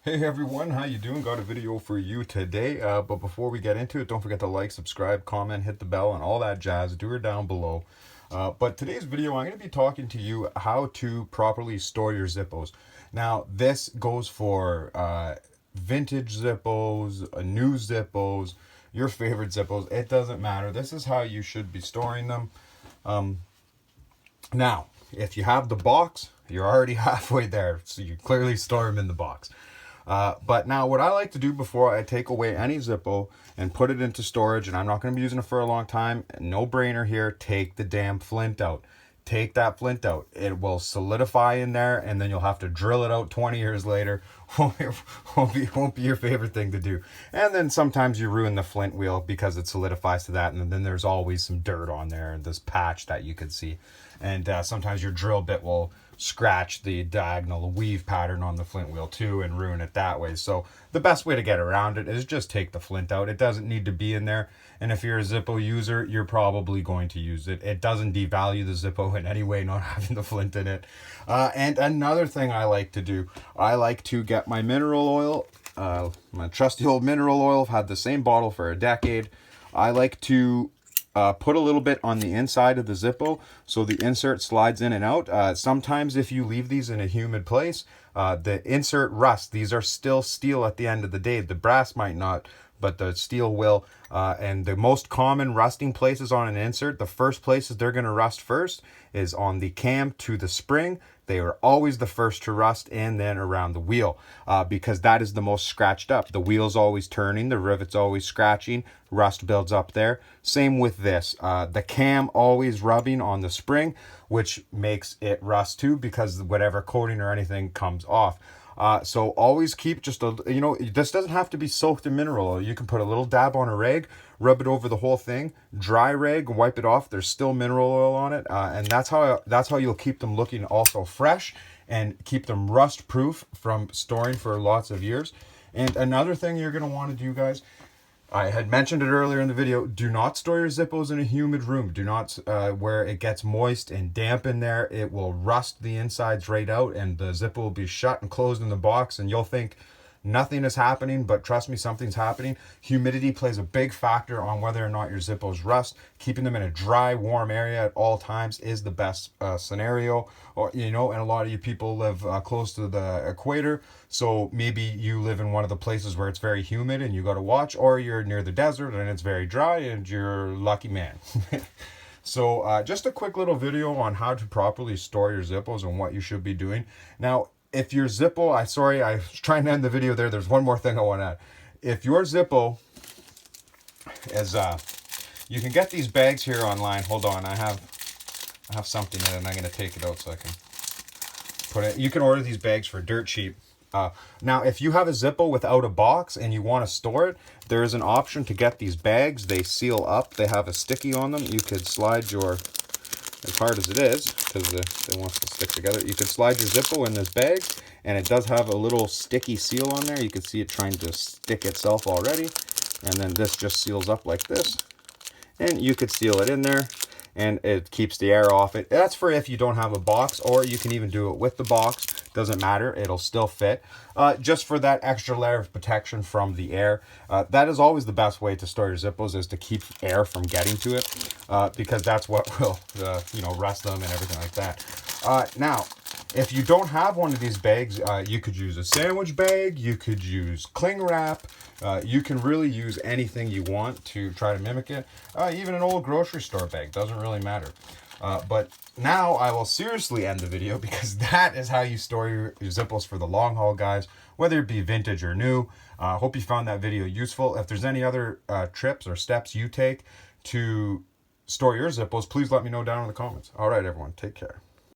Hey everyone, how you doing? Got a video for you today. But before we get into it, don't forget to like, subscribe, comment, hit the bell, and all that jazz. Do it down below. But today's video, I'm going to be talking to you how to properly store your Zippos. Now, this goes for vintage Zippos, new Zippos, your favorite Zippos. It doesn't matter. This is how you should be storing them. Now, if you have the box, you're already halfway there. So you clearly store them in the box. But now what I like to do before I take away any Zippo and put it into storage, and I'm not going to be using it for a long time, no brainer here, take the damn flint out. Take that flint out. It will solidify in there, and then you'll have to drill it out 20 years later. won't be your favorite thing to do. And then sometimes you ruin the flint wheel because it solidifies to that, and then there's always some dirt on there and this patch that you can see. And sometimes your drill bit will scratch the diagonal weave pattern on the flint wheel too and ruin it that way. So the best way to get around it is just take the flint out. It doesn't need to be in there. And if you're a Zippo user, you're probably going to use it. It doesn't devalue the Zippo in any way, not having the flint in it. And another thing I like to do, I like to get my mineral oil, my trusty old mineral oil. I've had the same bottle for a decade. I like to put a little bit on the inside of the Zippo so the insert slides in and out. Sometimes if you leave these in a humid place, the insert rusts. These are still steel at the end of the day. The brass might not, but the steel will. And the most common rusting places on an insert, the first places they're going to rust first is on the cam to the spring. They are always the first to rust, and then around the wheel, because that is the most scratched up. The wheel's always turning, the rivet's always scratching, rust builds up there. Same with this. The cam always rubbing on the spring, which makes it rust too, because whatever coating or anything comes off. So always keep just a, this doesn't have to be soaked in mineral oil. You can put a little dab on a rag, rub it over the whole thing, dry rag, wipe it off. There's still mineral oil on it. And that's how you'll keep them looking also fresh and keep them rust proof from storing for lots of years. And another thing you're going to want to do, guys, I had mentioned it earlier in the video, do not store your Zippos in a humid room. Do not, where it gets moist and damp in there. It will rust the insides right out, and the Zippo will be shut and closed in the box, and you'll think nothing is happening, but trust me, something's happening. Humidity plays a big factor on whether or not your Zippos rust. Keeping them in a dry, warm area at all times is the best scenario. Or, and a lot of you people live close to the equator, so maybe you live in one of the places where it's very humid and you got to watch, or you're near the desert and it's very dry and you're a lucky man. So just a quick little video on how to properly store your Zippos and what you should be doing. Now, if your Zippo, I was trying to end the video there. There's one more thing I want to add. If your Zippo is, you can get these bags here online. Hold on, I have something in it, and I'm going to take it out so I can put it. You can order these bags for dirt cheap. Now, if you have a Zippo without a box and you want to store it, there is an option to get these bags. They seal up. They have a sticky on them. You could slide your, as hard as it is, because they want to stick together, you can slide your Zippo in this bag, and it does have a little sticky seal on there. You can see it trying to stick itself already, and then this just seals up like this, and you could seal it in there, and it keeps the air off it. That's for if you don't have a box, or you can even do it with the box. Doesn't matter, it'll still fit. Just for that extra layer of protection from the air. That is always the best way to store your Zippos, is to keep air from getting to it, because that's what will, rust them and everything like that. Now, if you don't have one of these bags, you could use a sandwich bag, you could use cling wrap, you can really use anything you want to try to mimic it. Even an old grocery store bag, doesn't really matter. But now I will seriously end the video, because that is how you store your Zippos for the long haul, guys, whether it be vintage or new. Hope you found that video useful. If there's any other trips or steps you take to store your Zippos, please let me know down in the comments. All right, everyone, take care.